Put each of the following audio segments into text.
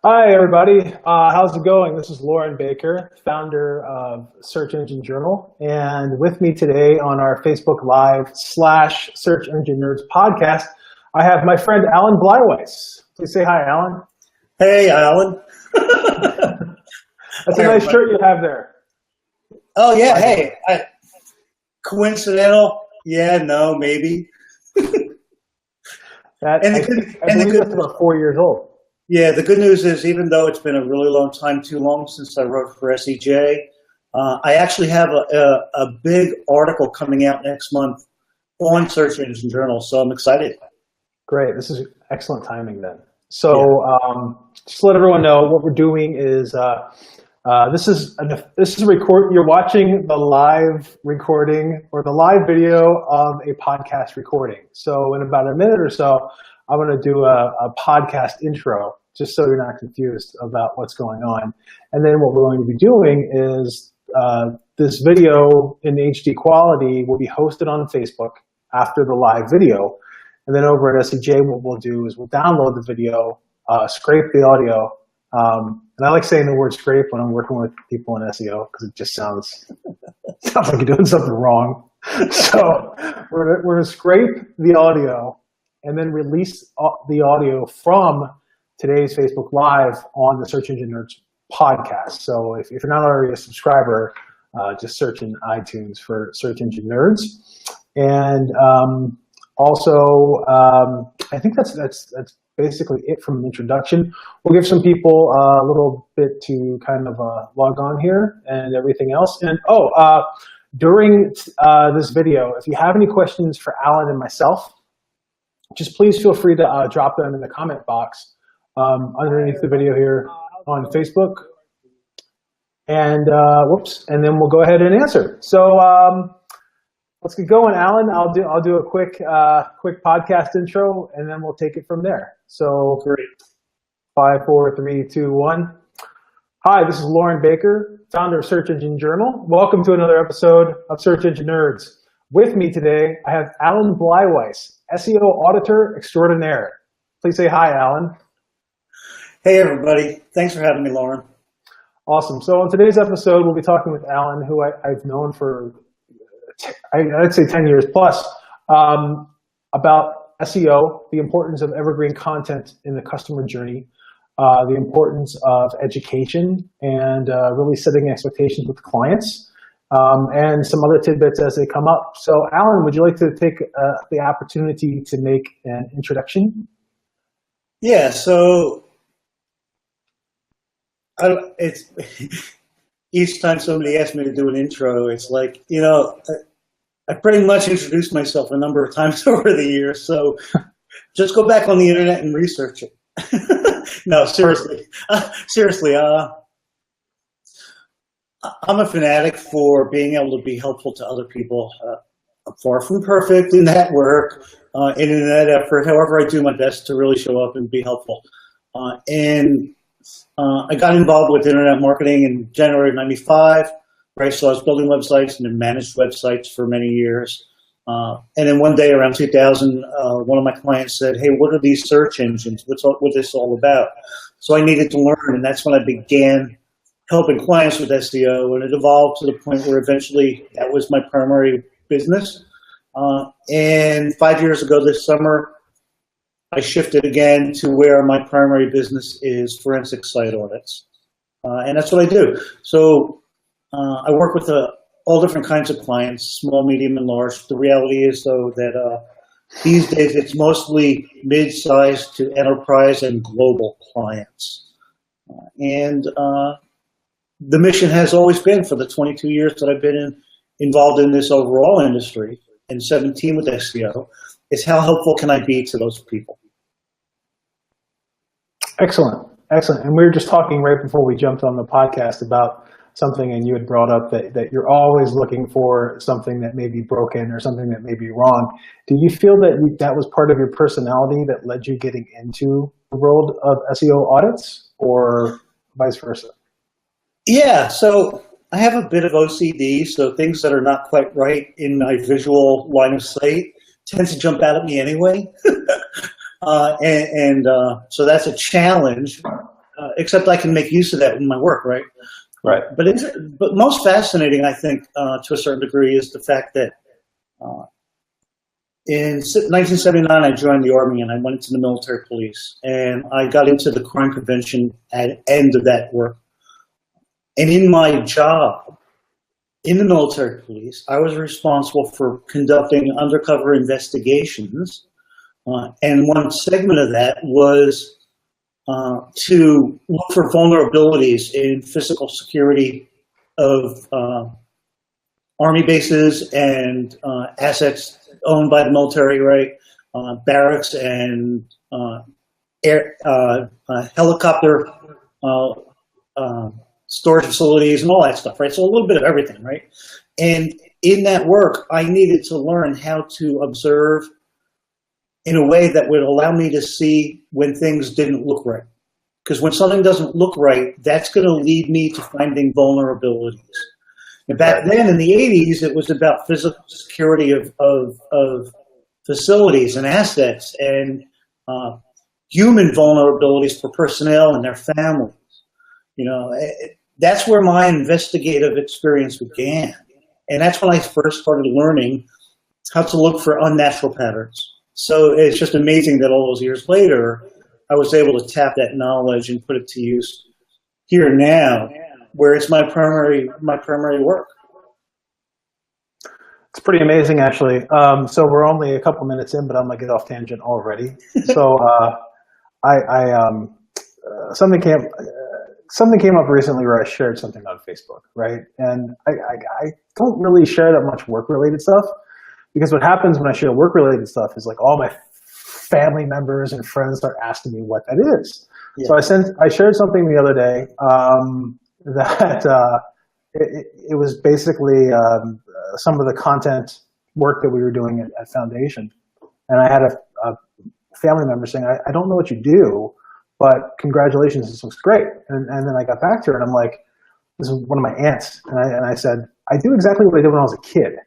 Hi, everybody. How's it going? This is Loren Baker, founder of Search Engine Journal. And with me today on our Facebook Live / Search Engine Nerds podcast, I have my friend Alan Bleiweiss. Please say hi, Alan. Hey, Alan. That's a nice shirt you have there. Oh, yeah. Hey, coincidental? Yeah, no, maybe. I believe that's about 4 years old. Yeah, the good news is even though it's been a really long time, too long since I wrote for SEJ, I actually have a big article coming out next month on Search Engine Journal, so I'm excited. Great. This is excellent timing then. So just to let everyone know, what we're doing is this is a record. You're watching the live recording or the live video of a podcast recording. So in about a minute or so, I'm going to do a podcast intro, just so you're not confused about what's going on. And then what we're going to be doing is this video in HD quality will be hosted on Facebook after the live video. And then over at SEJ, what we'll do is we'll download the video, scrape the audio. And I like saying the word scrape when I'm working with people in SEO because it just sounds like you're doing something wrong. So we're going to scrape the audio and then release the audio from today's Facebook Live on the Search Engine Nerds podcast. So if you're not already a subscriber, just search in iTunes for Search Engine Nerds. And also, I think that's basically it from an introduction. We'll give some people a little bit to kind of log on here and everything else. And during this video, if you have any questions for Alan and myself, just please feel free to drop them in the comment box underneath the video here on Facebook. And and then we'll go ahead and answer. So let's get going, Alan. I'll do a quick podcast intro, and then we'll take it from there. So great. 5, 4, 3, 2, 1. Hi, this is Loren Baker, founder of Search Engine Journal. Welcome to another episode of Search Engine Nerds. With me today, I have Alan Bleiweiss, SEO Auditor Extraordinaire. Please say hi, Alan. Hey, everybody. Thanks for having me, Loren. Awesome. So on today's episode, we'll be talking with Alan, who I've known for, I'd say 10 years plus, about SEO, the importance of evergreen content in the customer journey, the importance of education, and really setting expectations with clients. And some other tidbits as they come up. So, Alan, would you like to take the opportunity to make an introduction? Yeah, so it's each time somebody asks me to do an intro, it's like, I pretty much introduced myself a number of times over the years, so just go back on the internet and research it. No, seriously. I'm a fanatic for being able to be helpful to other people. I'm far from perfect in that work, and in that effort. However, I do my best to really show up and be helpful. I got involved with internet marketing in January of '95, right? So I was building websites and then managed websites for many years. And then one day around 2000, one of my clients said, "Hey, what are these search engines? What's this all about?" So I needed to learn, and that's when I began helping clients with SEO, and it evolved to the point where eventually that was my primary business. And 5 years ago this summer, I shifted again to where my primary business is forensic site audits. And that's what I do. So I work with all different kinds of clients, small, medium, and large. The reality is, though, that these days it's mostly mid-sized to enterprise and global clients. The mission has always been, for the 22 years that I've been involved in this overall industry, and 17 with SEO, is how helpful can I be to those people? Excellent. And we were just talking right before we jumped on the podcast about something, and you had brought up that you're always looking for something that may be broken or something that may be wrong. Do you feel that that was part of your personality that led you getting into the world of SEO audits, or vice versa? Yeah, so I have a bit of OCD, so things that are not quite right in my visual line of sight tend to jump out at me anyway. So that's a challenge except I can make use of that in my work, right? Right. But most fascinating, I think, to a certain degree, is the fact that in 1979, I joined the Army and I went into the military police, and I got into the crime prevention end of that work. And in my job in the military police, I was responsible for conducting undercover investigations, and one segment of that was to look for vulnerabilities in physical security of Army bases and assets owned by the military, right? Barracks and helicopter storage facilities and all that stuff, right? So a little bit of everything, right? And in that work, I needed to learn how to observe in a way that would allow me to see when things didn't look right. Because when something doesn't look right, that's going to lead me to finding vulnerabilities. And back then in the 80s, it was about physical security of facilities and assets and human vulnerabilities for personnel and their families. You know, that's where my investigative experience began. And that's when I first started learning how to look for unnatural patterns. So it's just amazing that all those years later, I was able to tap that knowledge and put it to use here and now, where it's my primary work. It's pretty amazing, actually. So we're only a couple minutes in, but I'm gonna get off tangent already. So something came up recently where I shared something on Facebook, right? And I don't really share that much work-related stuff, because what happens when I share work-related stuff is like all my family members and friends start asking me what that is. Yeah. So I shared something the other day that it was basically some of the content work that we were doing at Foundation. And I had a family member saying, I don't know what you do, but congratulations, this looks great. And then I got back to her and I'm like, this is one of my aunts. And I said, I do exactly what I did when I was a kid.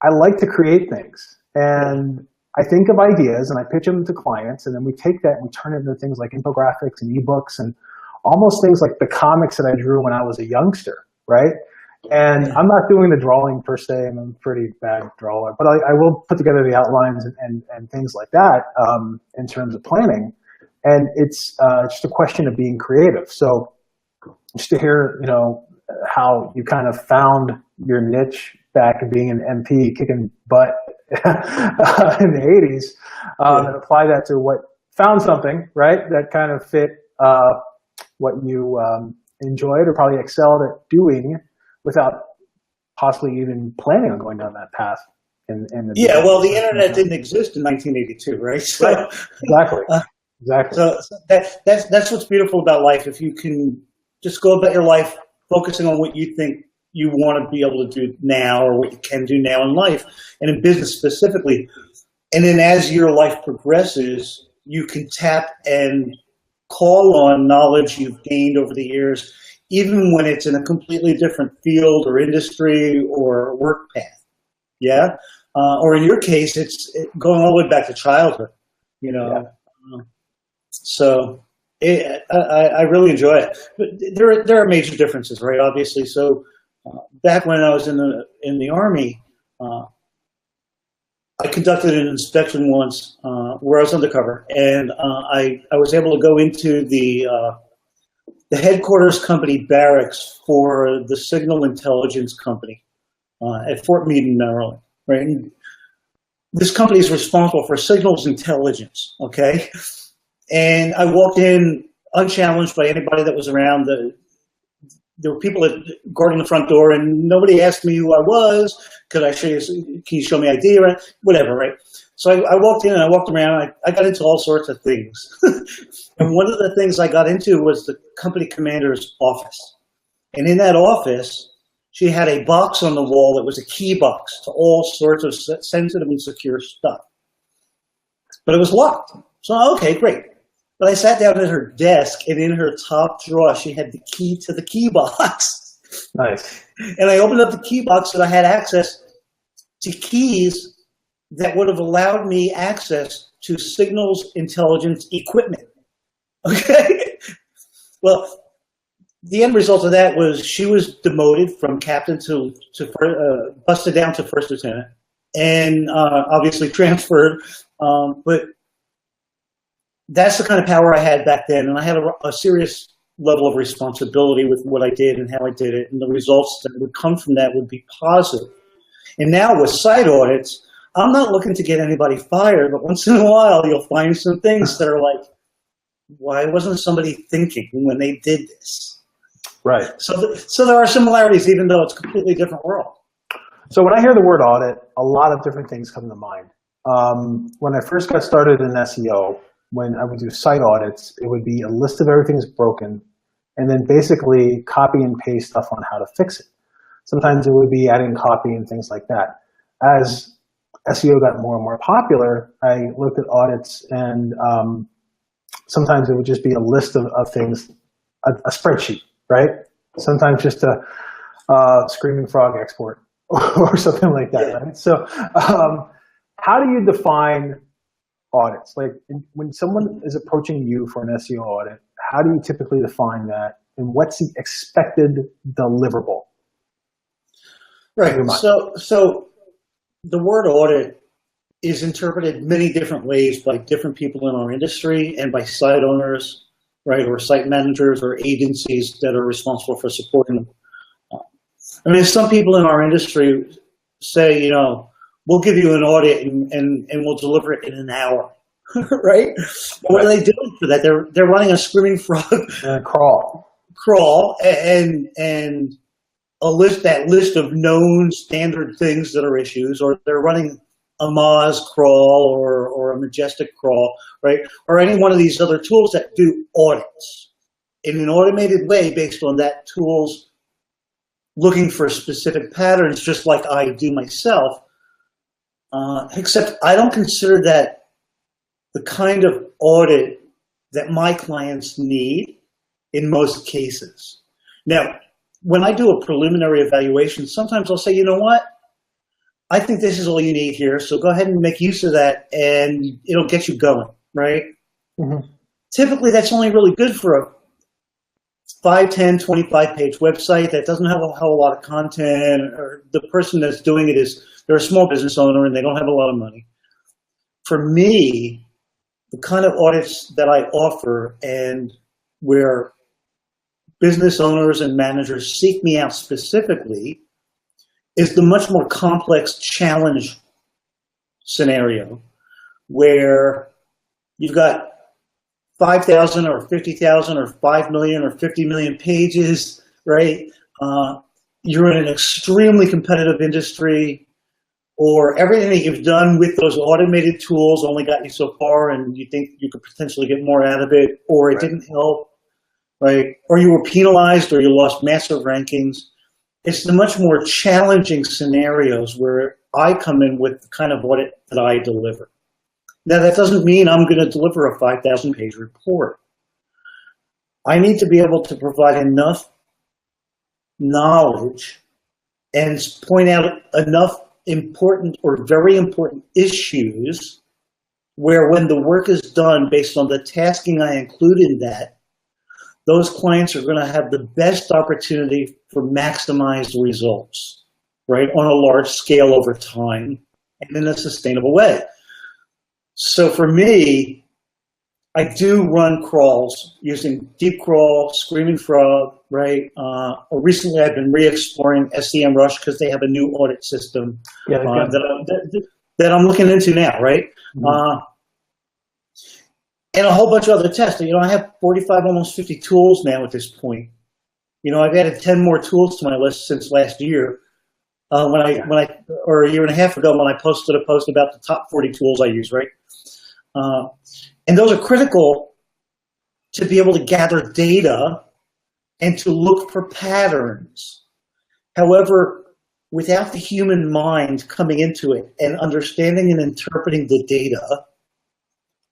I like to create things. And I think of ideas and I pitch them to clients, and then we take that and we turn it into things like infographics and ebooks and almost things like the comics that I drew when I was a youngster, right? And I'm not doing the drawing per se, and I'm a pretty bad drawer, but I will put together the outlines and things like that in terms of planning. And it's just a question of being creative. So just to hear, you know, how you kind of found your niche back in being an MP kicking butt in the 80s, and apply that to found something, right, that kind of fit what you enjoyed or probably excelled at doing without possibly even planning on going down that path. Well, the internet didn't exist in 1982, right? So, right. Exactly. Exactly. So that's what's beautiful about life. If you can just go about your life focusing on what you think you want to be able to do now, or what you can do now in life and in business specifically. And then as your life progresses, you can tap and call on knowledge you've gained over the years, even when it's in a completely different field or industry or work path. Yeah. Or in your case, it's going all the way back to childhood, you know? Yeah. So I really enjoy it, but there are major differences, right? Obviously. So back when I was in the Army, I conducted an inspection once where I was undercover, and I was able to go into the headquarters company barracks for the Signal Intelligence Company at Fort Meade, Maryland. Right, and this company is responsible for signals intelligence. Okay, and I walked in unchallenged by anybody that was around. There were people that guarding the front door, and nobody asked me who I was. Could I show you? Can you show me ID or whatever? Right. So I walked in and I walked around. I got into all sorts of things, and one of the things I got into was the company commander's office. And in that office, she had a box on the wall that was a key box to all sorts of sensitive and secure stuff. But it was locked. So okay, great. But I sat down at her desk, and in her top drawer, she had the key to the key box. Nice. And I opened up the key box, and I had access to keys that would have allowed me access to signals intelligence equipment. Okay? Well, the end result of that was she was demoted from captain to busted down to first lieutenant, and obviously transferred. But that's the kind of power I had back then, and I had a serious level of responsibility with what I did and how I did it, and the results that would come from that would be positive. And now with site audits, I'm not looking to get anybody fired, but once in a while you'll find some things that are like, why wasn't somebody thinking when they did this? Right. So there are similarities, even though it's a completely different world. So when I hear the word audit, a lot of different things come to mind. When I first got started in SEO, when I would do site audits, it would be a list of everything's broken, and then basically copy and paste stuff on how to fix it. Sometimes it would be adding copy and things like that. As SEO got more and more popular, I looked at audits, and sometimes it would just be a list of things, a spreadsheet, right? Sometimes just a screaming frog export or something like that, right? So how do you define audits? Like when someone is approaching you for an SEO audit, how do you typically define that, and what's the expected deliverable? Right. So the word audit is interpreted many different ways by different people in our industry and by site owners, right, or site managers or agencies that are responsible for supporting them. I mean, some people in our industry say, you know, we'll give you an audit and we'll deliver it in an hour, right? But what are they doing for that? They're running a screaming frog crawl and that list of known standard things that are issues, or they're running a Moz crawl or a Majestic crawl, right? Or any one of these other tools that do audits in an automated way based on that tool's looking for specific patterns, just like I do myself. Except I don't consider that the kind of audit that my clients need in most cases. Now, when I do a preliminary evaluation, sometimes I'll say, you know what? I think this is all you need here, so go ahead and make use of that, and it'll get you going, right? Mm-hmm. Typically, that's only really good for a 5, 10, 25-page website that doesn't have a whole lot of content, or the person that's doing it they're a small business owner and they don't have a lot of money. For me, the kind of audits that I offer and where business owners and managers seek me out specifically is the much more complex challenge scenario where you've got 5,000 or 50,000 or 5 million or 50 million pages, right? You're in an extremely competitive industry, or everything that you've done with those automated tools only got you so far and you think you could potentially get more out of it, or it didn't help, right? Or you were penalized, or you lost massive rankings. It's the much more challenging scenarios where I come in with the kind of audit that I deliver. Now, that doesn't mean I'm going to deliver a 5,000-page report. I need to be able to provide enough knowledge and point out enough important or very important issues where when the work is done based on the tasking I include in that, those clients are going to have the best opportunity for maximized results, right, on a large scale over time and in a sustainable way. So for me, I do run crawls using Deep Crawl, Screaming Frog, right? Recently, I've been re-exploring SEMrush because they have a new audit system that I'm looking into now, right? Mm-hmm. And a whole bunch of other tests. You know, I have 45, almost 50 tools now at this point. You know, I've added 10 more tools to my list since last year. Or a year and a half ago, when I posted a post about the top 40 tools I use, right? And those are critical to be able to gather data and to look for patterns. However, without the human mind coming into it and understanding and interpreting the data,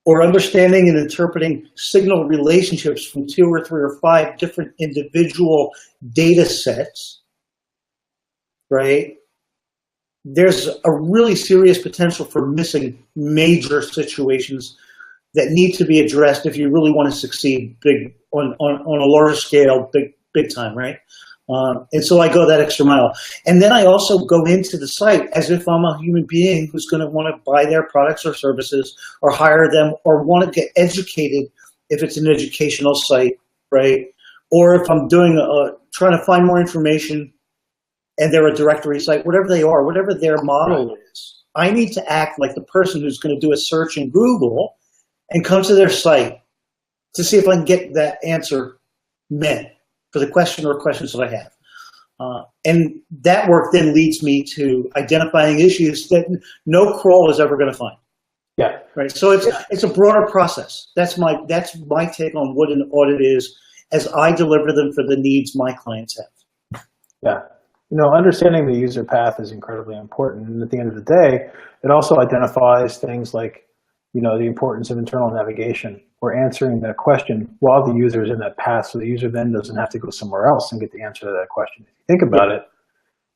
or understanding and interpreting signal relationships from 2 or 3 or 5 different individual data sets, right? There's a really serious potential for missing major situations that need to be addressed if you really want to succeed big on a larger scale, big time, right? And so I go that extra mile. And then I also go into the site as if I'm a human being who's going to want to buy their products or services or hire them or want to get educated if it's an educational site, right? Or if I'm doing trying to find more information and they're a directory site, whatever they are, whatever their model is, I need to act like the person who's going to do a search in Google and come to their site to see if I can get that answer met for the question or questions that I have. And that work then leads me to identifying issues that no crawl is ever going to find. Yeah. Right. So it's a broader process. That's my take on what an audit is as I deliver them for the needs my clients have. Yeah. Understanding the user path is incredibly important. And at the end of the day, it also identifies things like, the importance of internal navigation or answering that question while the user is in that path, so the user then doesn't have to go somewhere else and get the answer to that question. If you think about it,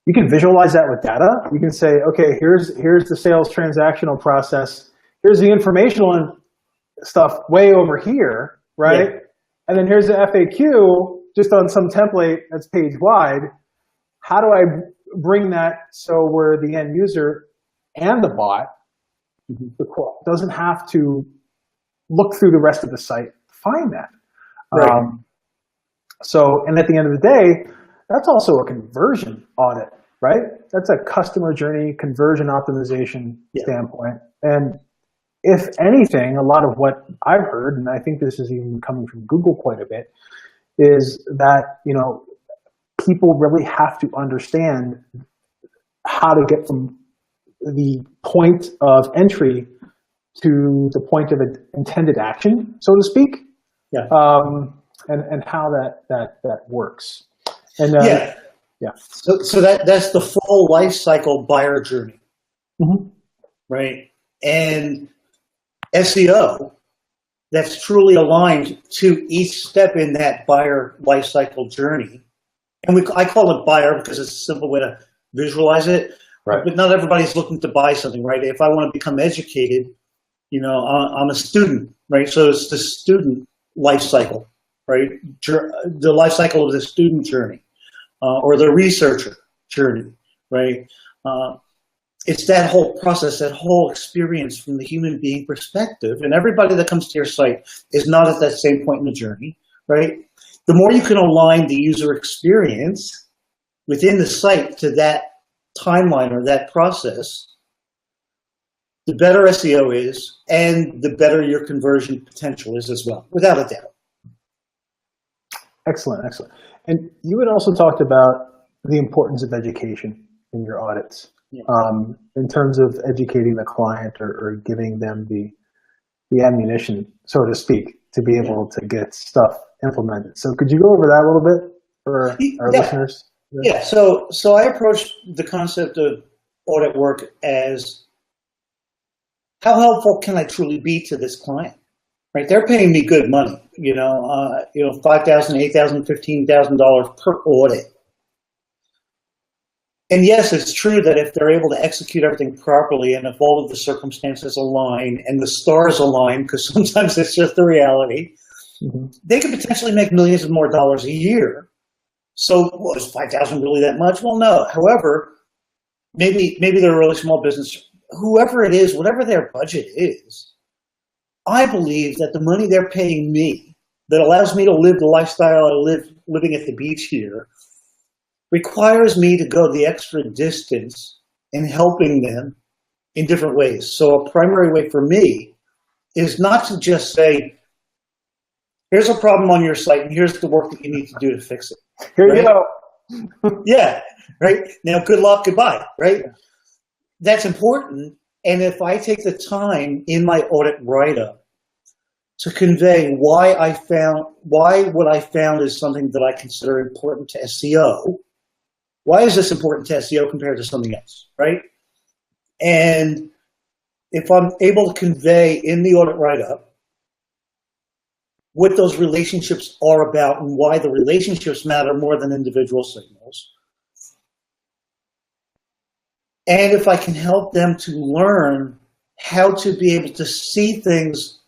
you can visualize that with data. You can say, okay, here's the sales transactional process. Here's the informational stuff way over here, right? Yeah. And then here's the FAQ just on some template that's page wide. How do I bring that so where the end user and the bot doesn't have to look through the rest of the site to find that? Right. And at the end of the day, that's also a conversion audit, right? That's a customer journey conversion optimization standpoint. And if anything, a lot of what I've heard, and I think this is even coming from Google quite a bit, is that, people really have to understand how to get from the point of entry to the point of intended action, so to speak. Yeah. And how that works. And yeah. So that's the full life cycle buyer journey, right? And SEO that's truly aligned to each step in that buyer life cycle journey. And I call it buyer because it's a simple way to visualize it. Right. But not everybody's looking to buy something, right? If I want to become educated, I'm a student, right? So it's the student life cycle, right? The life cycle of the student journey, or the researcher journey, right? It's that whole process, that whole experience from the human being perspective. And everybody that comes to your site is not at that same point in the journey, right? The more you can align the user experience within the site to that timeline or that process, the better SEO is and the better your conversion potential is as well, without a doubt. Excellent, excellent. And you had also talked about the importance of education in your audits, in terms of educating the client or giving them the ammunition, so to speak, to be able to get stuff implemented. So could you go over that a little bit for our listeners? Yeah. So I approach the concept of audit work as how helpful can I truly be to this client? Right? They're paying me good money. $5,000, $8,000, $15,000 per audit. And yes, it's true that if they're able to execute everything properly and if all of the circumstances align and the stars align, because sometimes it's just the reality, they could potentially make millions of more dollars a year. So is 5,000 really that much? Well, no. However, maybe they're a really small business. Whoever it is, whatever their budget is, I believe that the money they're paying me that allows me to live the lifestyle I living at the beach here requires me to go the extra distance in helping them in different ways. So a primary way for me is not to just say, here's a problem on your site and here's the work that you need to do to fix it. Here you go. Yeah, right? Now, good luck, goodbye, right? That's important. And if I take the time in my audit write-up to convey why what I found is something that I consider important to SEO, why is this important to SEO compared to something else, right? And if I'm able to convey in the audit write-up what those relationships are about and why the relationships matter more than individual signals, and if I can help them to learn how to be able to see things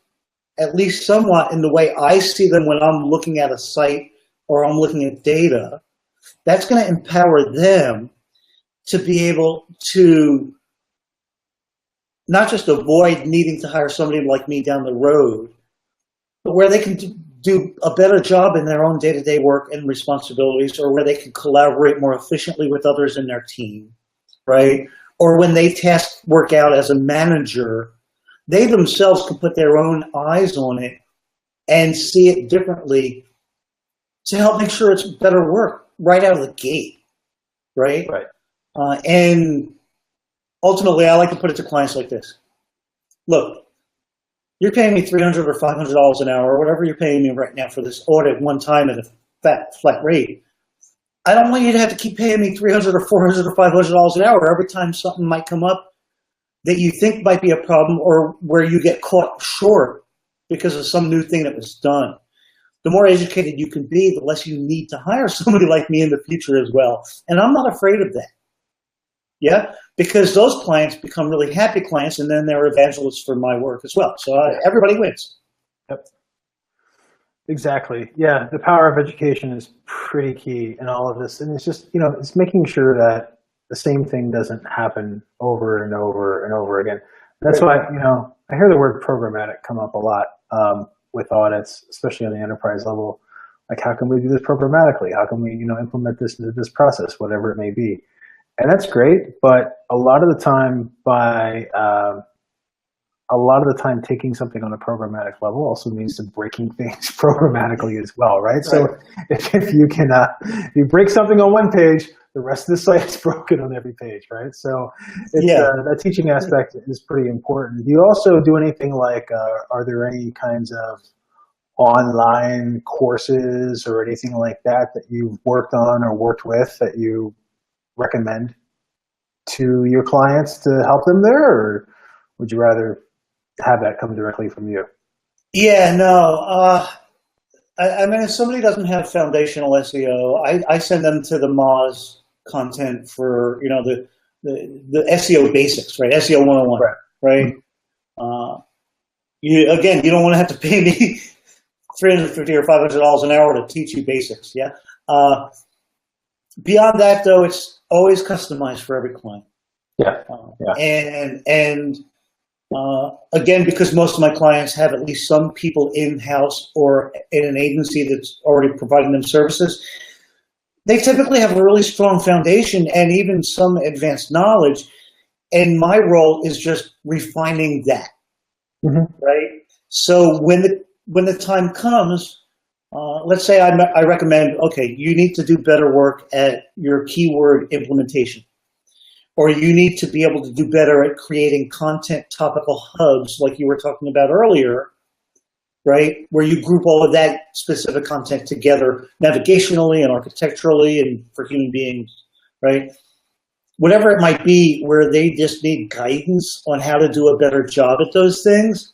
at least somewhat in the way I see them when I'm looking at a site or I'm looking at data, that's going to empower them to be able to not just avoid needing to hire somebody like me down the road, but where they can do a better job in their own day-to-day work and responsibilities, or where they can collaborate more efficiently with others in their team, right? Or when they task work out as a manager, they themselves can put their own eyes on it and see it differently to help make sure it's better work right out of the gate, right? Right. And ultimately, I like to put it to clients like this. Look, you're paying me $300 or $500 an hour, or whatever you're paying me right now for this audit one time at a flat rate. I don't want you to have to keep paying me $300 or $400 or $500 an hour every time something might come up that you think might be a problem, or where you get caught short because of some new thing that was done. The more educated you can be, the less you need to hire somebody like me in the future as well. And I'm not afraid of that. Yeah, because those clients become really happy clients, and then they're evangelists for my work as well. So everybody wins. Yep. Exactly. Yeah, the power of education is pretty key in all of this. And it's just, it's making sure that the same thing doesn't happen over and over and over again. That's why, I hear the word programmatic come up a lot with audits, especially on the enterprise level. Like, how can we do this programmatically? How can we, implement this into this process, whatever it may be? And that's great, but a lot of the time taking something on a programmatic level also means to breaking things programmatically as well, right? So if you can, if you break something on one page, the rest of the site is broken on every page, right? So that teaching aspect is pretty important. Do you also do anything like, are there any kinds of online courses or anything like that you've worked on or worked with that you recommend to your clients to help them there, or would you rather have that come directly from you? Yeah, no. I mean, if somebody doesn't have foundational SEO, I send them to the Moz content for, the SEO basics, right? SEO 101, right? You don't want to have to pay me $350 or $500 an hour to teach you basics, yeah? Beyond that, though, it's always customized for every client. And again, because most of my clients have at least some people in-house or in an agency that's already providing them services, they typically have a really strong foundation and even some advanced knowledge. And my role is just refining that, right? So when the time comes, let's say I recommend, okay, you need to do better work at your keyword implementation, or you need to be able to do better at creating content topical hubs like you were talking about earlier, right? Where you group all of that specific content together navigationally and architecturally and for human beings, right? Whatever it might be, where they just need guidance on how to do a better job at those things,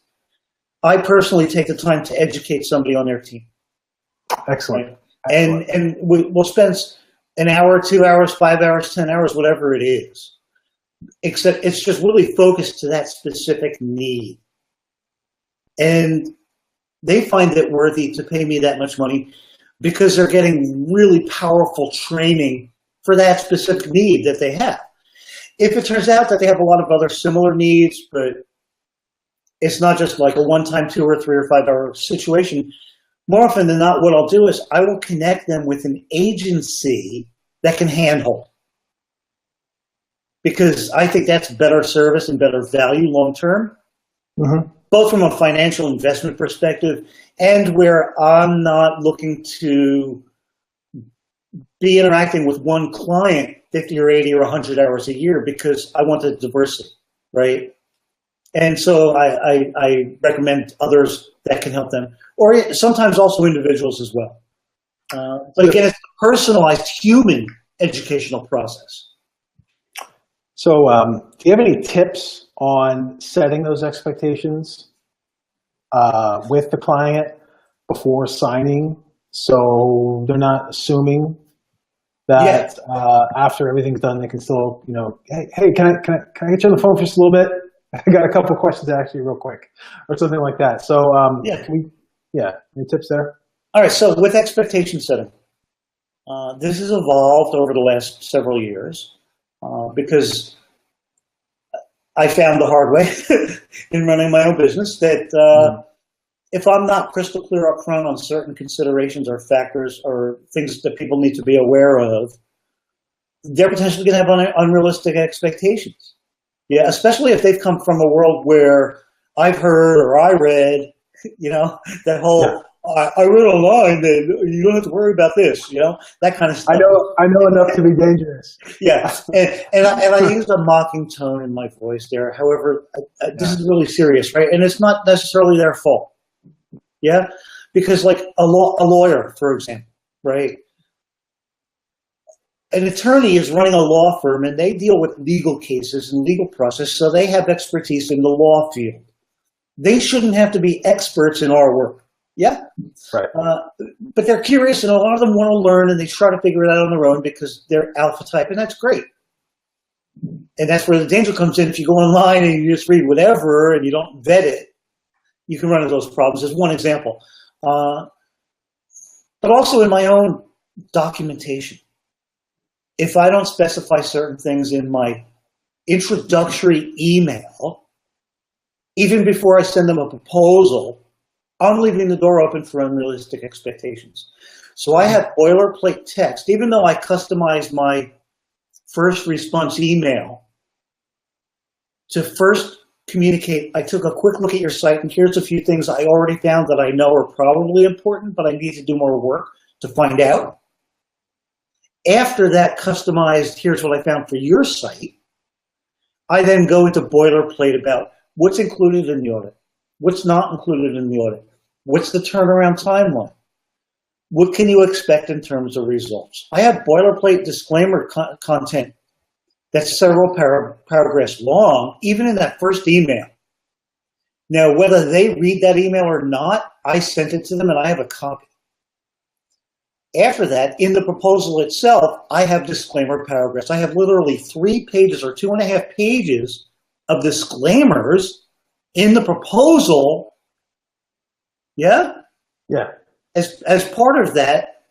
I personally take the time to educate somebody on their team. Excellent. Right? And we'll spend an hour, 2 hours, 5 hours, 10 hours, whatever it is. Except it's just really focused to that specific need. And they find it worthy to pay me that much money because they're getting really powerful training for that specific need that they have. If it turns out that they have a lot of other similar needs, but it's not just like a one-time 2 or 3 or 5 hour situation, more often than not, what I'll do is I will connect them with an agency that can handhold. Because I think that's better service and better value long-term, both from a financial investment perspective and where I'm not looking to be interacting with one client 50 or 80 or 100 hours a year, because I want the diversity, right? And so I recommend others that can help them, or sometimes also individuals as well. But again, it's a personalized human educational process. So do you have any tips on setting those expectations with the client before signing, so they're not assuming that after everything's done, they can still, hey, can I get you on the phone for just a little bit? I got a couple questions actually real quick or something like that. So Yeah. Any tips there? All right, so with expectation setting, this has evolved over the last several years because I found the hard way in running my own business that if I'm not crystal clear up front on certain considerations or factors or things that people need to be aware of, they're potentially going to have unrealistic expectations. Yeah, especially if they've come from a world where I've heard or I read, that whole, I read online that you don't have to worry about this, that kind of stuff. I know enough to be dangerous. Yeah, and I use a mocking tone in my voice there. However, this is really serious, right? And it's not necessarily their fault. Yeah, because like a lawyer, for example, right? An attorney is running a law firm and they deal with legal cases and legal process, so they have expertise in the law field. They shouldn't have to be experts in our work. Yeah, right. But they're curious, and a lot of them want to learn, and they try to figure it out on their own because they're alpha type, and that's great. And that's where the danger comes in. If you go online and you just read whatever and you don't vet it, you can run into those problems. As one example, but also in my own documentation. If I don't specify certain things in my introductory email, even before I send them a proposal, I'm leaving the door open for unrealistic expectations. So I have boilerplate text, even though I customized my first response email to first communicate. I took a quick look at your site, and here's a few things I already found that I know are probably important, but I need to do more work to find out. After that customized, here's what I found for your site, I then go into boilerplate about what's included in the audit, what's not included in the audit, what's the turnaround timeline, what can you expect in terms of results. I have boilerplate disclaimer content that's several paragraphs long, even in that first email. Now, whether they read that email or not, I sent it to them and I have a copy. After that, in the proposal itself, I have disclaimer paragraphs. I have literally 3 pages or 2.5 pages of disclaimers in the proposal. Yeah? Yeah. As part of that,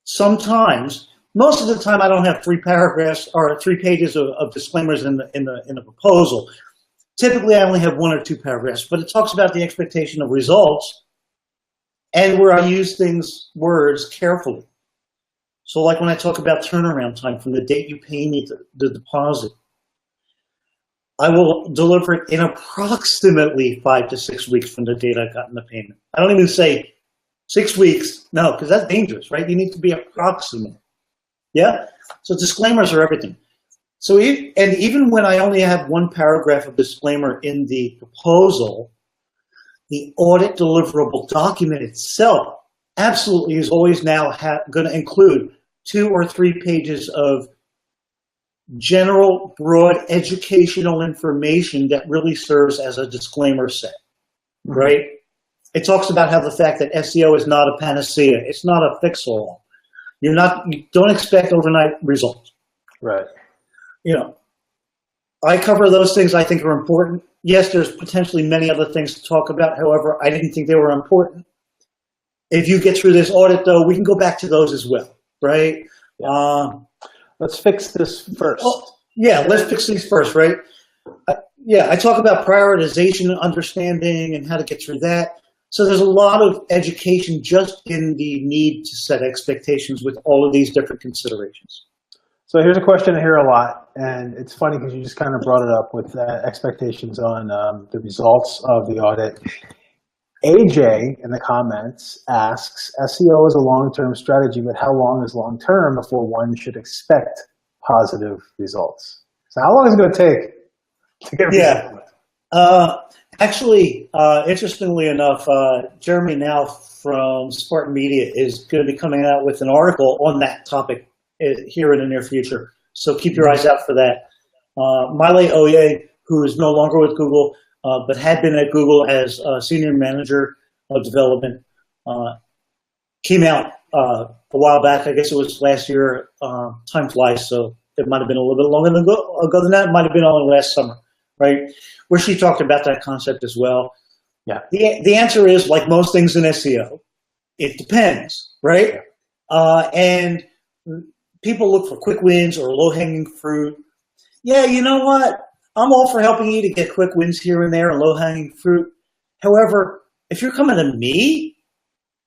sometimes, most of the time I don't have 3 paragraphs or 3 pages of disclaimers in the proposal. Typically I only have 1 or 2 paragraphs, but it talks about the expectation of results and where I use words carefully. So like when I talk about turnaround time from the date you pay me the deposit, I will deliver it in approximately 5 to 6 weeks from the date I've gotten the payment. I don't even say 6 weeks, no, because that's dangerous, right? You need to be approximate. Yeah? So disclaimers are everything. So even when I only have 1 paragraph of disclaimer in the proposal, the audit deliverable document itself absolutely is always now going to include 2 or 3 pages of general, broad educational information that really serves as a disclaimer set, right? It talks about how the fact that SEO is not a panacea. It's not a fix-all. You don't expect overnight results. Right. I cover those things I think are important. Yes, there's potentially many other things to talk about. However, I didn't think they were important. If you get through this audit, though, we can go back to those as well, right? Yeah. Let's fix this first. Yeah, let's fix these first, right? I talk about prioritization and understanding and how to get through that. So there's a lot of education just in the need to set expectations with all of these different considerations. So here's a question I hear a lot, and it's funny because you just kind of brought it up with expectations on the results of the audit. AJ in the comments asks, SEO is a long-term strategy, but how long is long-term before one should expect positive results? So how long is it going to take to get results? Actually, interestingly enough, Jeremy now from Spartan Media is going to be coming out with an article on that topic here in the near future. So keep your eyes out for that. Miley Oye, who is no longer with Google, but had been at Google as a senior manager of development, came out a while back. I guess it was last year. Time flies, so it might have been a little bit longer ago than that. It might have been only last summer. right? Where she talked about that concept as well. Yeah. The answer is, like most things in SEO, it depends, right? And people look for quick wins or low-hanging fruit. Yeah, you know what? I'm all for helping you to get quick wins here and there and low-hanging fruit. However, if you're coming to me,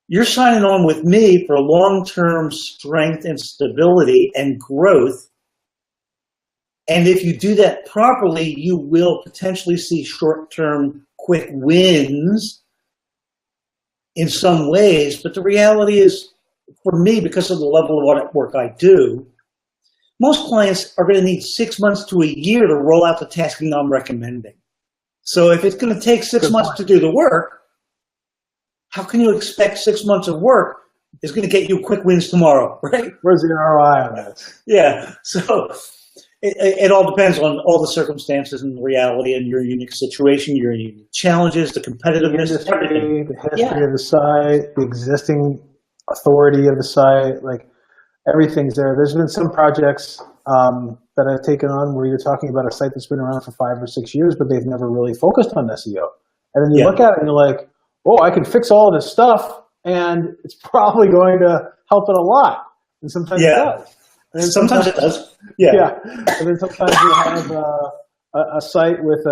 you're signing on with me for long-term strength and stability and growth. And if you do that properly, you will potentially see short-term quick wins in some ways. But the reality is, for me, because of the level of audit work I do, most clients are going to need 6 months to a year to roll out the tasking I'm recommending. So if it's going to take 6 months to do the work, how can you expect 6 months of work is going to get you quick wins tomorrow, right? Where's the ROI on that? Yeah. So it all depends on all the circumstances and the reality and your unique situation, your unique challenges, the competitiveness, everything. The history of the site, the existing authority of the site, like everything's there. There's been some projects that I've taken on where you're talking about a site that's been around for 5 or 6 years, but they've never really focused on SEO. And then you look at it and you're like, oh, I can fix all this stuff and it's probably going to help it a lot. And sometimes it does. And then sometimes it does. Yeah. And then sometimes you have a site with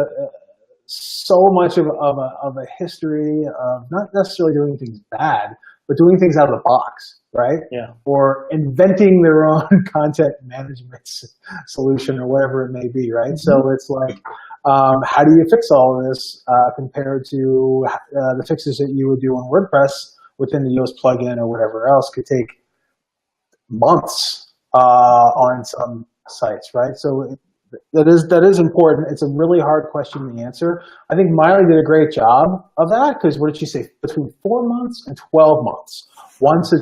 so much of a history of not necessarily doing things bad, but doing things out of the box, right? Yeah. Or inventing their own content management solution or whatever it may be, right? Mm-hmm. So it's like, how do you fix all of this compared to the fixes that you would do on WordPress within the Yoast plugin or whatever else could take months on some sites, right? So that is important. It's a really hard question to answer. I think Miley did a great job of that because what did she say? Between 4 months and 12 months, once the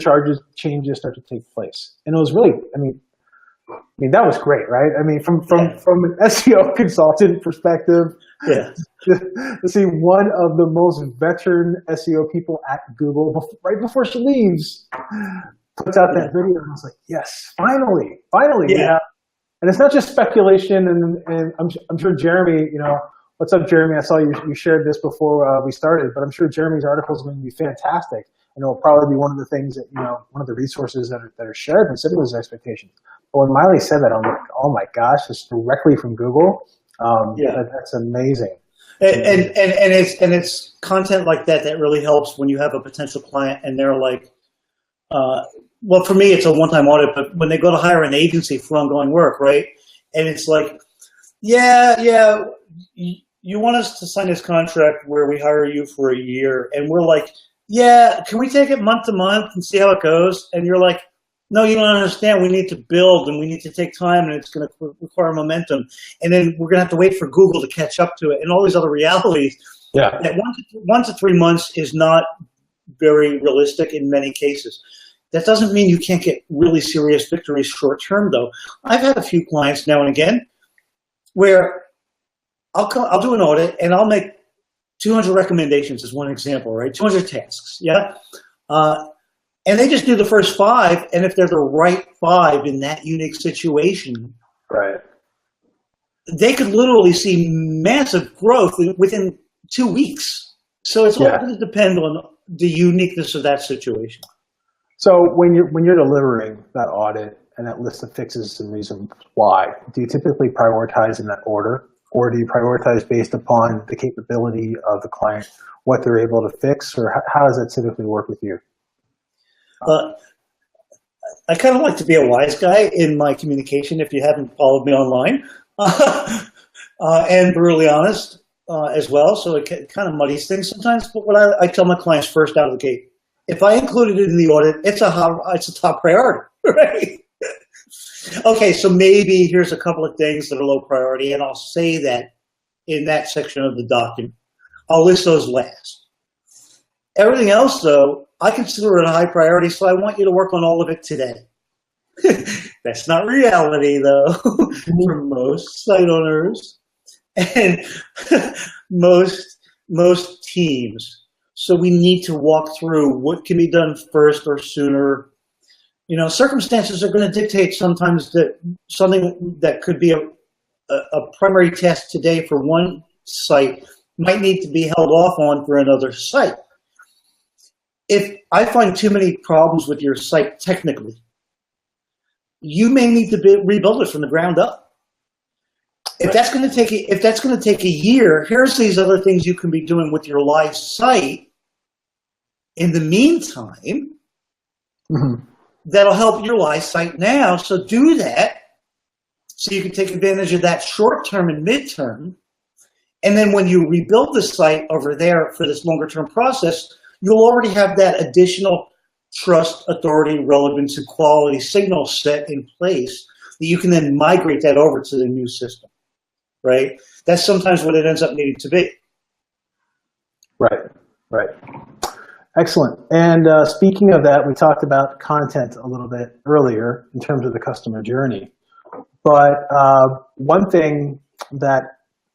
changes start to take place. And it was really, I mean, that was great, right? I mean, from an SEO consultant perspective, to see one of the most veteran SEO people at Google right before she leaves puts out that video, and I was like, yes, finally, we have. And it's not just speculation, and I'm sure Jeremy, what's up, Jeremy? I saw you shared this before we started, but I'm sure Jeremy's article is going to be fantastic, and it will probably be one of the things that, one of the resources that are shared and setting those expectations. But when Miley said that, I'm like, oh my gosh, it's directly from Google. That's amazing. And it's content like that really helps when you have a potential client and they're like, well, for me, it's a one-time audit, but when they go to hire an agency for ongoing work, right? And it's like, you want us to sign this contract where we hire you for a year. And we're like, yeah, can we take it month to month and see how it goes? And you're like, no, you don't understand. We need to build and we need to take time and it's going to require momentum. And then we're going to have to wait for Google to catch up to it and all these other realities. Yeah. That 1 to 3 months is not very realistic in many cases. That doesn't mean you can't get really serious victories short term, though. I've had a few clients now and again where I'll do an audit and I'll make 200 recommendations as one example, right? 200 tasks, and they just do the first 5, and if they're the right 5 in that unique situation, right, they could literally see massive growth within 2 weeks. So it's all going to depend on the uniqueness of that situation. So when you're delivering that audit and that list of fixes and reasons why, do you typically prioritize in that order, or do you prioritize based upon the capability of the client, what they're able to fix, or how does that typically work with you? I kind of like to be a wise guy in my communication if you haven't followed me online, and brutally honest as well. So it kind of muddies things sometimes. But what I tell my clients first out of the gate, if I included it in the audit, it's a top priority, right? Okay, so maybe here's a couple of things that are low priority, and I'll say that in that section of the document. I'll list those last. Everything else, though, I consider it a high priority, so I want you to work on all of it today. That's not reality, though, for most site owners and most teams. So we need to walk through what can be done first or sooner. Circumstances are going to dictate sometimes that something that could be a primary task today for one site might need to be held off on for another site. If I find too many problems with your site technically, you may need to rebuild it from the ground up. If that's going to take a year, here's these other things you can be doing with your live site in the meantime. That'll help your live site now. So do that so you can take advantage of that short term and midterm. And then when you rebuild the site over there for this longer term process, you'll already have that additional trust, authority, relevance, and quality signal set in place that you can then migrate that over to the new system, right? That's sometimes what it ends up needing to be. Right. Excellent. And speaking of that, we talked about content a little bit earlier in terms of the customer journey. But one thing that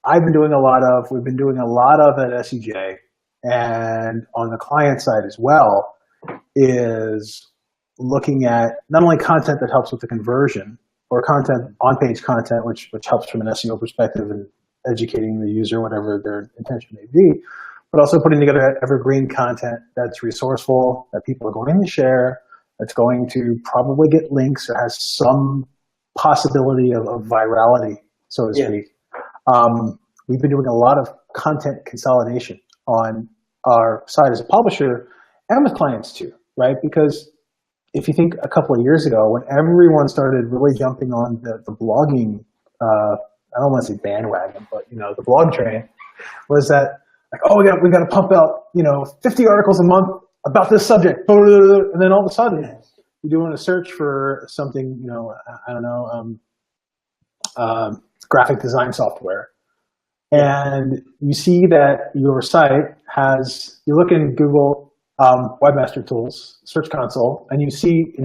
I've been doing a lot of, we've been doing a lot of at SEJ, and on the client side as well, is looking at not only content that helps with the conversion, or content, on-page content, which helps from an SEO perspective and educating the user, whatever their intention may be, but also putting together evergreen content that's resourceful, that people are going to share, that's going to probably get links, or has some possibility of virality, so to speak. We've been doing a lot of content consolidation on our side as a publisher and with clients too, right? Because if you think a couple of years ago, when everyone started really jumping on the blogging, I don't want to say bandwagon, but the blog train, was that like, oh, we got to pump out 50 articles a month about this subject, and then all of a sudden you're doing a search for something, I don't know, graphic design software, and you see that your site has, you look in Google Webmaster Tools Search Console, and you're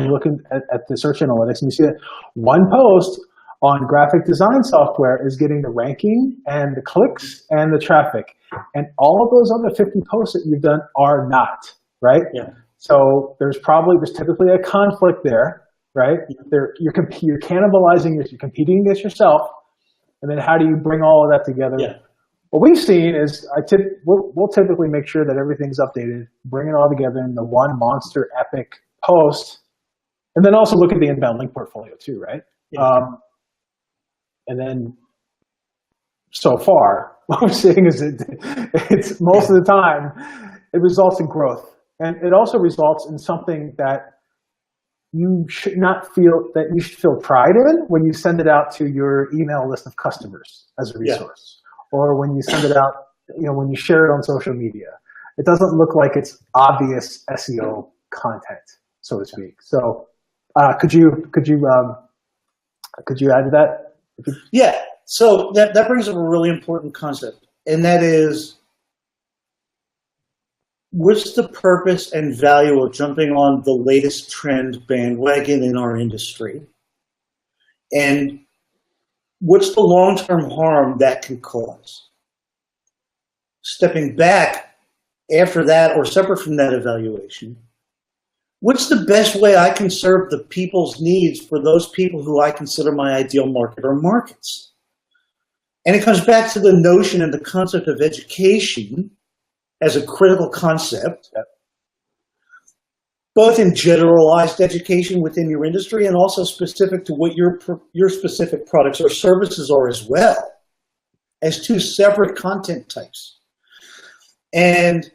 looking at the search analytics, and you see that one post on graphic design software is getting the ranking and the clicks and the traffic, and all of those other 50 posts that you've done are not, right? Yeah. So there's typically a conflict there, right? You're cannibalizing, you're competing against yourself, and then how do you bring all of that together? Yeah. What we've seen is we'll typically make sure that everything's updated, bring it all together in the one monster epic post, and then also look at the inbound link portfolio too, right? Yeah. And then so far, what we're seeing is it's most of the time, it results in growth. And it also results in something that you should feel pride in when you send it out to your email list of customers as a resource. Yeah. Or when you send it out, when you share it on social media. It doesn't look like it's obvious SEO content, so to speak. So could you add to that? Yeah, so that brings up a really important concept, and that is, what's the purpose and value of jumping on the latest trend bandwagon in our industry? And what's the long-term harm that can cause? Stepping back after that, or separate from that evaluation, what's the best way I can serve the people's needs for those people who I consider my ideal market or markets? And it comes back to the notion and the concept of education as a critical concept, both in generalized education within your industry and also specific to what your specific products or services are as well, as two separate content types. And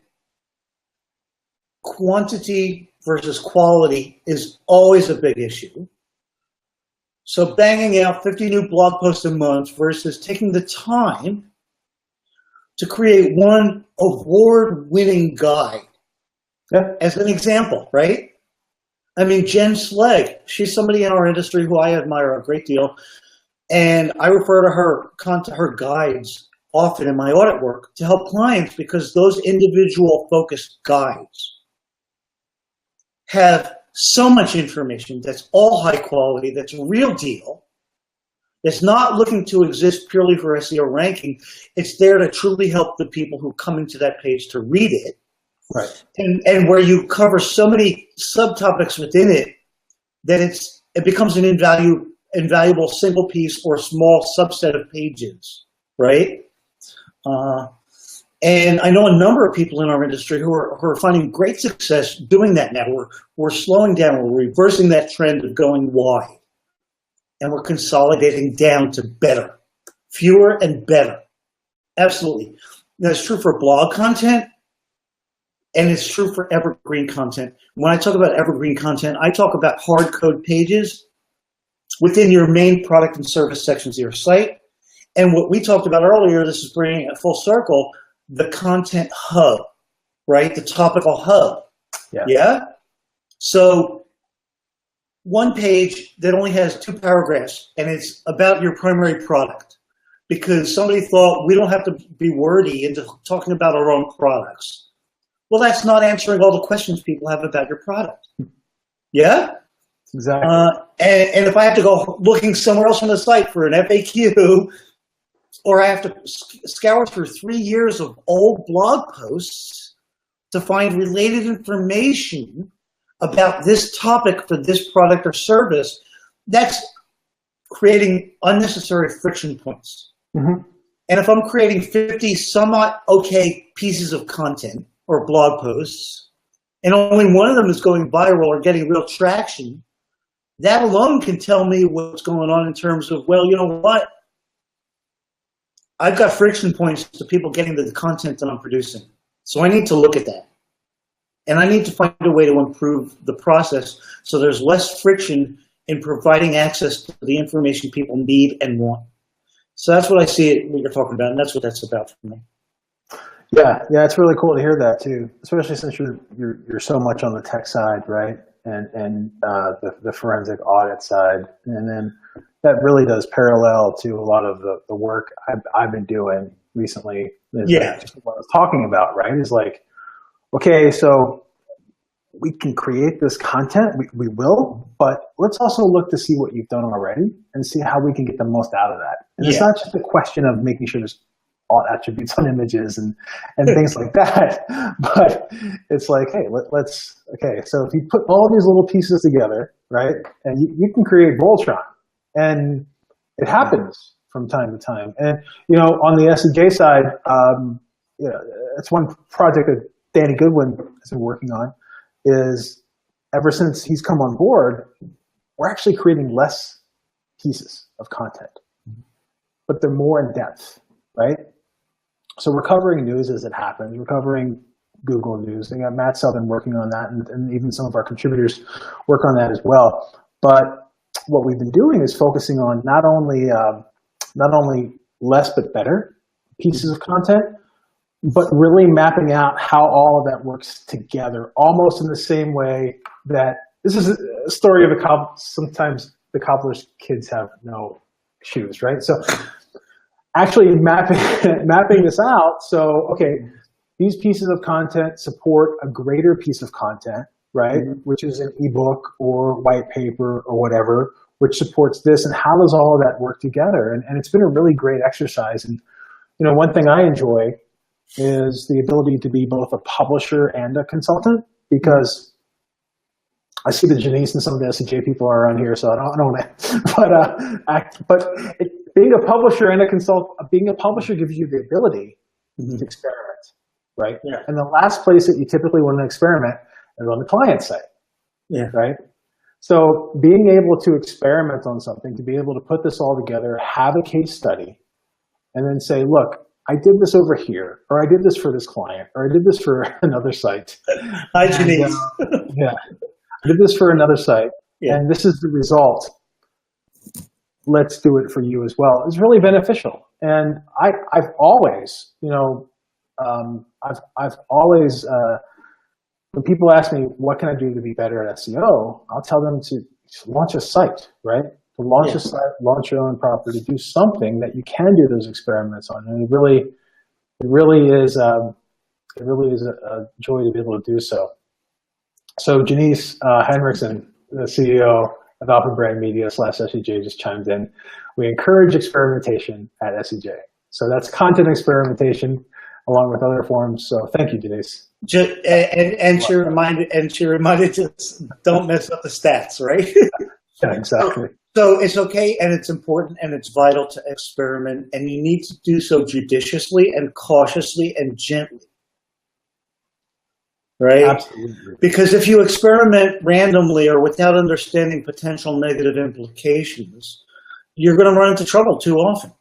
quantity versus quality is always a big issue. So banging out 50 new blog posts a month versus taking the time to create one award-winning guide. Yeah. As an example, right? I mean, Jen Slegg, she's somebody in our industry who I admire a great deal, and I refer to her guides often in my audit work to help clients, because those individual focused guides have so much information that's all high quality, that's real deal. It's not looking to exist purely for SEO ranking. It's there to truly help the people who come into that page to read it. Right. And where you cover so many subtopics within it that it becomes an invaluable single piece or small subset of pages, right? And I know a number of people in our industry who are finding great success doing that now. We're slowing down, we're reversing that trend of going wide, and we're consolidating down to better, fewer and better. Absolutely. That's true for blog content, and it's true for evergreen content. When I talk about evergreen content, I talk about hard code pages within your main product and service sections of your site. And what we talked about earlier, this is bringing it full circle, the content hub, right? The topical hub. Yeah? So one page that only has 2 paragraphs, and it's about your primary product, because somebody thought we don't have to be wordy into talking about our own products. Well, that's not answering all the questions people have about your product. Yeah? Exactly. And if I have to go looking somewhere else on the site for an FAQ, or I have to scour through 3 years of old blog posts to find related information about this topic for this product or service, that's creating unnecessary friction points. Mm-hmm. And if I'm creating 50 somewhat okay pieces of content or blog posts, and only one of them is going viral or getting real traction, that alone can tell me what's going on in terms of, well, you know what? I've got friction points to people getting to the content that I'm producing. So I need to look at that. And I need to find a way to improve the process so there's less friction in providing access to the information people need and want. So that's what I see what you're talking about, and that's what that's about for me. Yeah, it's really cool to hear that too, especially since you're so much on the tech side, right? And the forensic audit side, and then that really does parallel to a lot of the work I've been doing recently. Yeah, just what I was talking about, right? Is like, okay, so we can create this content, we will, but let's also look to see what you've done already and see how we can get the most out of that. And it's not just a question of making sure there's all attributes on images and things like that, but it's like, hey, okay, so if you put all these little pieces together, right, and you can create Voltron, and it happens from time to time. And, you know, on the SEJ side, it's one project that Danny Goodwin has been working on, is ever since he's come on board, we're actually creating less pieces of content, but they're more in depth, right? So we're covering news as it happens. We're covering Google News. We got Matt Southern working on that, and even some of our contributors work on that as well. But what we've been doing is focusing on not only less but better pieces of content, but really mapping out how all of that works together, almost in the same way that this is a story of sometimes the cobbler's kids have no shoes, right? So actually mapping this out. So, okay, these pieces of content support a greater piece of content, right? Mm-hmm. Which is an ebook or white paper or whatever, which supports this, and how does all of that work together? And it's been a really great exercise. And, you know, one thing I enjoy is the ability to be both a publisher and a consultant, because I see that Janice and some of the SEJ people are around here, so I don't want to, but being a publisher and being a publisher gives you the ability to experiment, right? Yeah. And the last place that you typically want to experiment is on the client side, right? So being able to experiment on something, to be able to put this all together, have a case study, and then say, look, I did this over here, or I did this for this client, or I did this for another site. Hi, Janice. I did this for another site, and this is the result. Let's do it for you as well. It's really beneficial. And I've always, I've always, when people ask me, what can I do to be better at SEO? I'll tell them to launch a site, right? To launch a site, launch your own property, do something that you can do those experiments on. And it really is a joy to be able to do so. So Janice Henriksen, the CEO of Alpha Brand Media /SEJ, just chimed in. We encourage experimentation at SEJ. So that's content experimentation along with other forms. So thank you, Janice. And she reminded us, don't mess up the stats, right? Yeah, exactly. So it's okay and it's important and it's vital to experiment, and you need to do so judiciously and cautiously and gently. Right? Absolutely. Because if you experiment randomly or without understanding potential negative implications, you're going to run into trouble too often.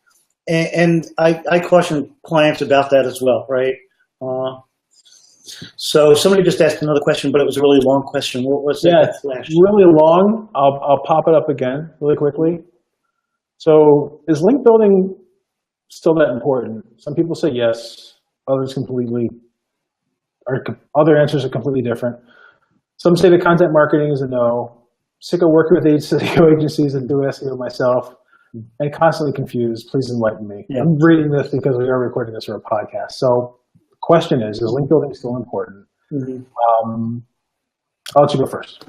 And I caution clients about that as well, right? So somebody just asked another question, but it was a really long question. What was it? Yeah, it's really long. I'll pop it up again really quickly. So is link building still that important? Some people say yes, other answers are completely different. Some say the content marketing is a no. Sick of working with SEO agencies and doing SEO myself and constantly confused. Please enlighten me. Yeah. I'm reading this because we are recording this for a podcast. So the question is link building still important? Mm-hmm. I'll let you go first.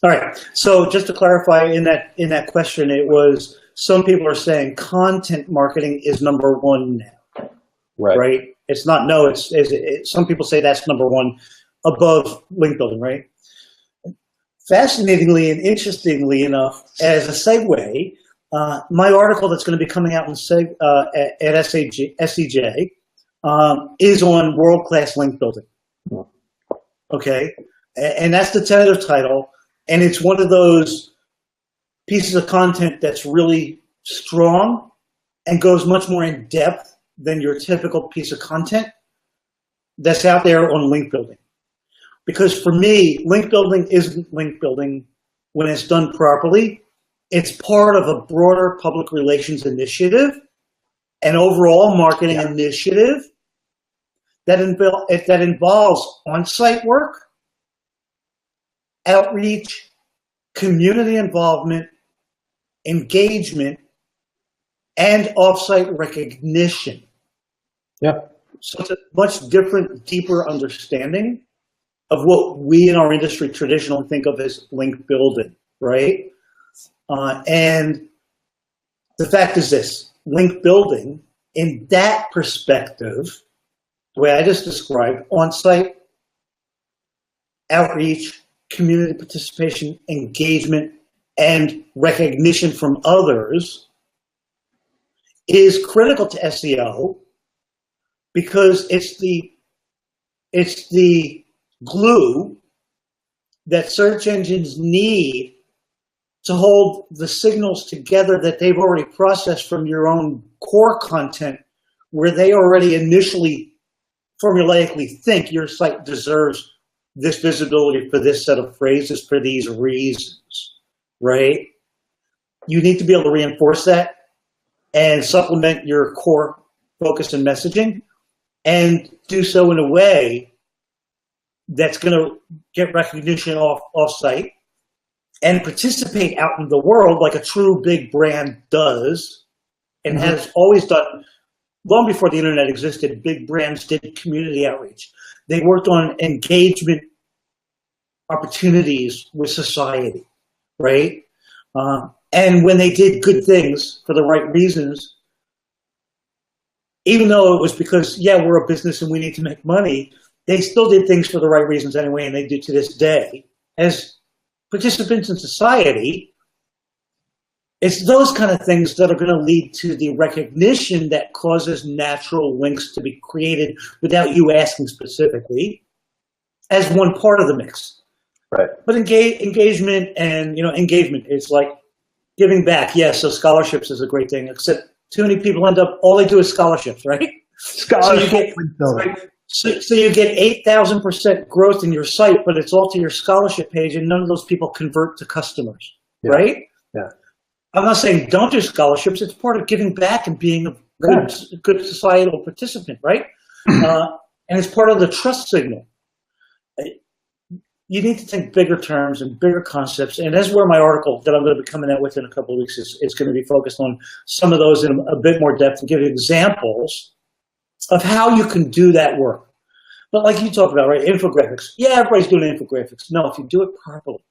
All right. So just to clarify, in that question, it was some people are saying content marketing is number one now. Right? It's not no. It's some people say that's number one above link building. Right? Fascinatingly and interestingly enough, as a segue, my article that's going to be coming out at SEJ is on world-class link building. Okay, and that's the tentative title, and it's one of those pieces of content that's really strong and goes much more in depth than your typical piece of content that's out there on link building. Because for me, link building isn't link building when it's done properly. It's part of a broader public relations initiative, an overall marketing initiative that involves on-site work, outreach, community involvement, engagement, and off-site recognition. Yep. So it's a much different, deeper understanding of what we in our industry traditionally think of as link building, right? And the fact is this, link building in that perspective, the way I just described, on-site, outreach, community participation, engagement, and recognition from others is critical to SEO because it's the glue that search engines need to hold the signals together that they've already processed from your own core content, where they already initially formulaically think your site deserves this visibility for this set of phrases for these reasons, right? You need to be able to reinforce that and supplement your core focus and messaging and do so in a way that's going to get recognition off-site and participate out in the world like a true big brand does and has always done. Long before the internet existed, big brands did community outreach. They worked on engagement opportunities with society, right? And when they did good things for the right reasons, even though it was because, yeah, we're a business and we need to make money, they still did things for the right reasons anyway, and they do to this day. As participants in society, it's those kind of things that are going to lead to the recognition that causes natural links to be created without you asking specifically as one part of the mix. Right. But engagement and, engagement is like giving back. Yes, so scholarships is a great thing, except too many people all they do is scholarships, right? Scholarships. So you get 8,000% growth in your site, but it's all to your scholarship page, and none of those people convert to customers, right? Yeah. I'm not saying don't do scholarships. It's part of giving back and being a good societal participant, right? And it's part of the trust signal. You need to think bigger terms and bigger concepts, and that's where my article that I'm going to be coming out with in a couple of weeks is going to be focused on some of those in a bit more depth and give examples of how you can do that work. But like you talked about, right, infographics. Yeah, everybody's doing infographics. No, if you do it properly,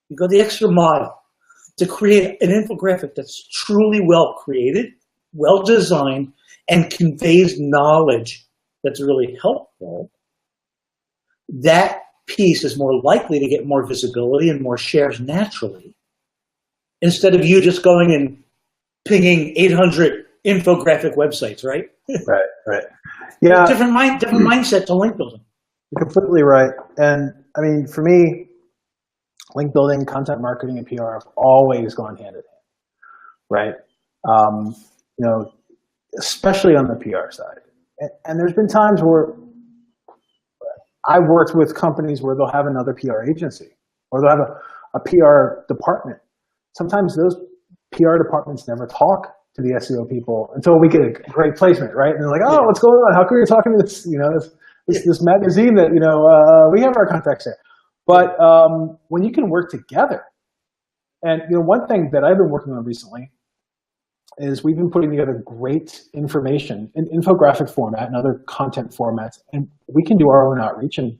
you go the extra mile to create an infographic that's truly well created, well designed, and conveys knowledge that's really helpful. That piece is more likely to get more visibility and more shares naturally instead of you just going and pinging 800 infographic websites, right? Right. Yeah. Different mindset to link building. You're completely right. And I mean, for me, link building, content marketing, and PR have always gone hand in hand, right? You know, especially on the PR side. And there's been times where I've worked with companies where they'll have another PR agency or they'll have a PR department. Sometimes those PR departments never talk to the SEO people until we get a great placement, right? And they're like, oh, what's going on? How come you're talking to this, you know, this magazine that, you know, we have our contacts there. But when you can work together, and you know, one thing that I've been working on recently is we've been putting together great information in infographic format and other content formats, and we can do our own outreach, and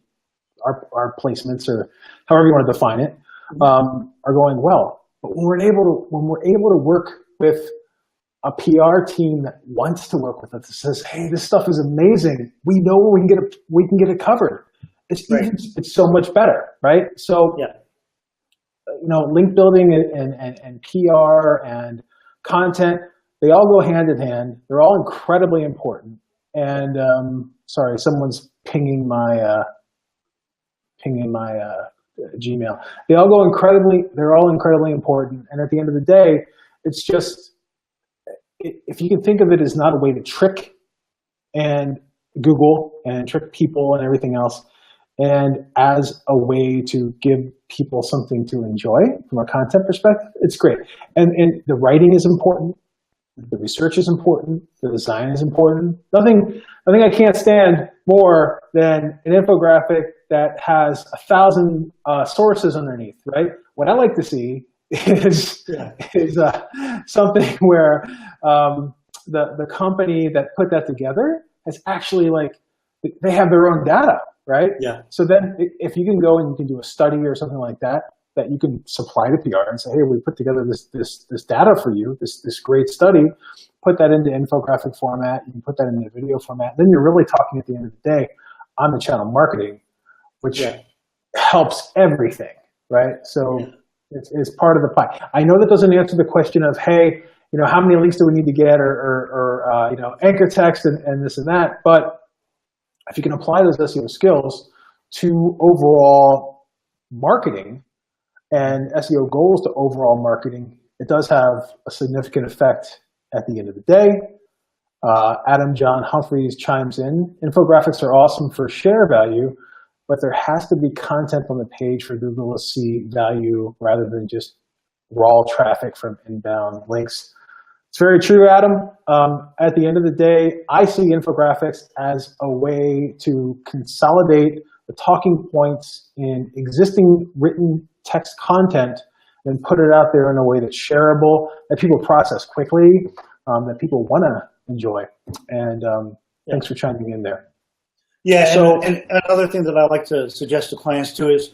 our placements, or however you want to define it, are going well. But when we're able to work with a PR team that wants to work with us, that says, hey, this stuff is amazing, we know where we can get it covered. It's so much better, right? So, you know, link building and PR and content, they all go hand in hand. They're all incredibly important. And sorry, someone's pinging my Gmail. They're all incredibly important. And at the end of the day, it's just, if you can think of it as not a way to trick and Google and trick people and everything else, and as a way to give people something to enjoy from a content perspective, it's great. And the writing is important, the research is important, the design is important. Nothing I can't stand more than an infographic that has 1,000 sources underneath, right? What I like to see is something where the company that put that together has actually, like, they have their own data, right? Yeah. So then if you can go and you can do a study or something like that, that you can supply to PR and say, hey, we put together this data for you, this great study, put that into infographic format, you can put that into video format, then you're really talking at the end of the day on the channel marketing, which helps everything, right? So it's part of the pie. I know that doesn't answer the question of, hey, you know, how many links do we need to get, or you know, anchor text and this and that, but if you can apply those SEO skills to overall marketing and SEO goals to overall marketing, it does have a significant effect at the end of the day. Adam John Humphreys chimes in, infographics are awesome for share value, but there has to be content on the page for Google to see value rather than just raw traffic from inbound links. It's very true, Adam. At the end of the day, I see infographics as a way to consolidate the talking points in existing written text content and put it out there in a way that's shareable, that people process quickly, that people want to enjoy. And thanks for chiming in there. Yeah, so and another thing that I like to suggest to clients too is,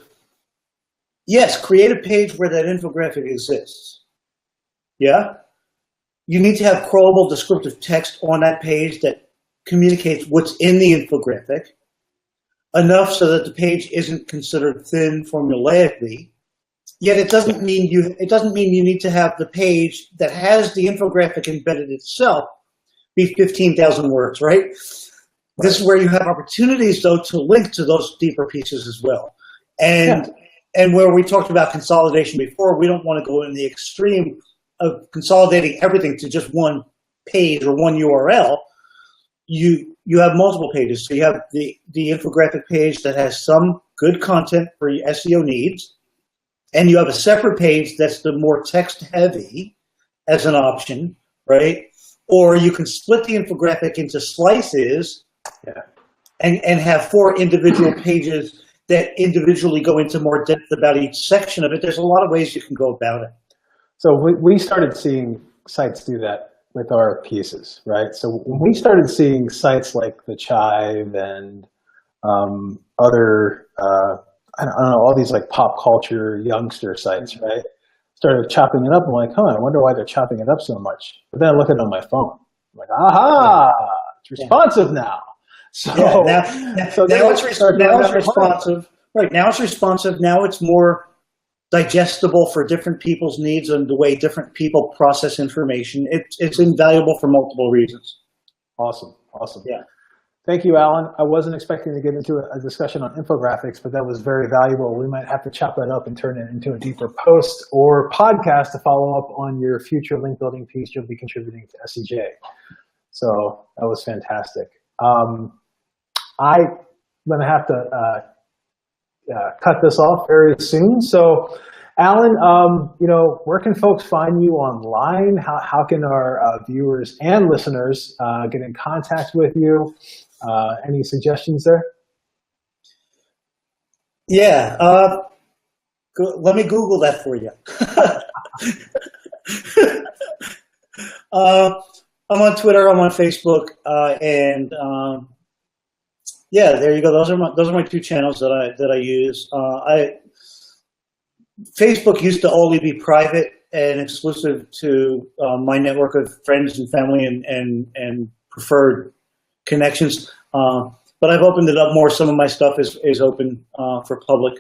yes, create a page where that infographic exists. Yeah? You need to have crawlable descriptive text on that page that communicates what's in the infographic, enough so that the page isn't considered thin formulaically. Yet it doesn't mean you need to have the page that has the infographic embedded itself be 15,000 words, right? This is where you have opportunities, though, to link to those deeper pieces as well. And where we talked about consolidation before, we don't want to go in the extreme of consolidating everything to just one page or one URL. You have multiple pages. So you have the infographic page that has some good content for your SEO needs, and you have a separate page that's the more text heavy as an option, right? Or you can split the infographic into slices and have 4 individual pages that individually go into more depth about each section of it. There's a lot of ways you can go about it. So we started seeing sites do that with our pieces, right? So when we started seeing sites like The Chive and other, I don't know, all these like pop culture youngster sites, right? Started chopping it up. I'm like, I wonder why they're chopping it up so much. But then I look at it on my phone. I'm like, aha, it's responsive now. So, now it's responsive. Right, now it's responsive. Now it's more digestible for different people's needs and the way different people process information. It's invaluable for multiple reasons. Awesome. Awesome. Yeah. Thank you, Alan. I wasn't expecting to get into a discussion on infographics, but that was very valuable. We might have to chop that up and turn it into a deeper post or podcast to follow up on your future link building piece you'll be contributing to SEJ. So that was fantastic. I'm going to have to cut this off very soon. So, Alan, where can folks find you online? How can our viewers and listeners get in contact with you? Any suggestions there? Yeah, let me Google that for you. I'm on Twitter, I'm on Facebook, and yeah, there you go. Those are my two channels that I use. Facebook used to only be private and exclusive to my network of friends and family and preferred connections. But I've opened it up more. Some of my stuff is open for public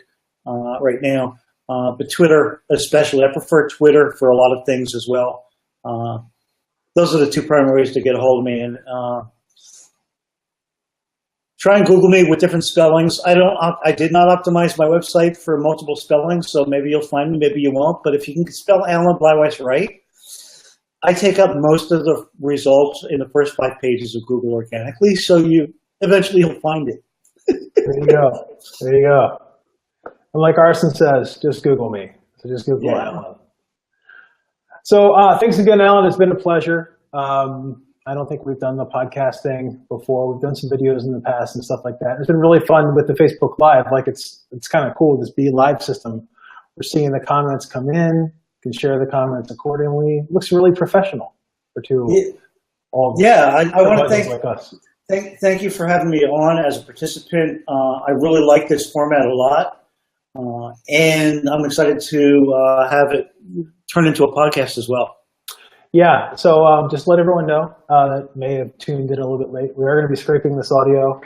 right now. But Twitter especially, I prefer Twitter for a lot of things as well. Those are the two primary ways to get a hold of me. And try and Google me with different spellings. I did not optimize my website for multiple spellings, so maybe you'll find me, maybe you won't. But if you can spell Alan Bleiweiss right, I take up most of the results in the first 5 pages of Google organically, so eventually you'll find it. There you go. There you go. And like Arson says, just Google me. So just Google Alan. So thanks again, Alan. It's been a pleasure. I don't think we've done the podcast thing before. We've done some videos in the past and stuff like that. It's been really fun with the Facebook Live. Like it's kind of cool, this Be Live system. We're seeing the comments come in, can share the comments accordingly. It looks really professional for all. Yeah, I want to like us. Thank you for having me on as a participant. I really like this format a lot, and I'm excited to have it turn into a podcast as well. Yeah, so just let everyone know that may have tuned in a little bit late. We are going to be scraping this audio,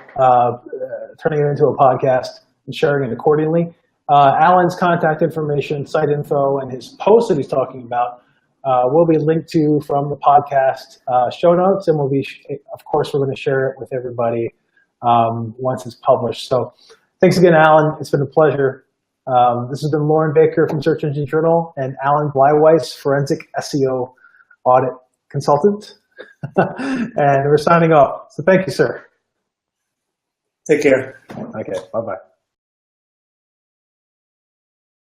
turning it into a podcast, and sharing it accordingly. Alan's contact information, site info, and his post that he's talking about will be linked to from the podcast show notes, and of course, we're going to share it with everybody once it's published. So thanks again, Alan. It's been a pleasure. This has been Loren Baker from Search Engine Journal and Alan Bleiweiss, Forensic SEO Audit Consultant. And we're signing off. So thank you, sir. Take care. Okay, bye-bye.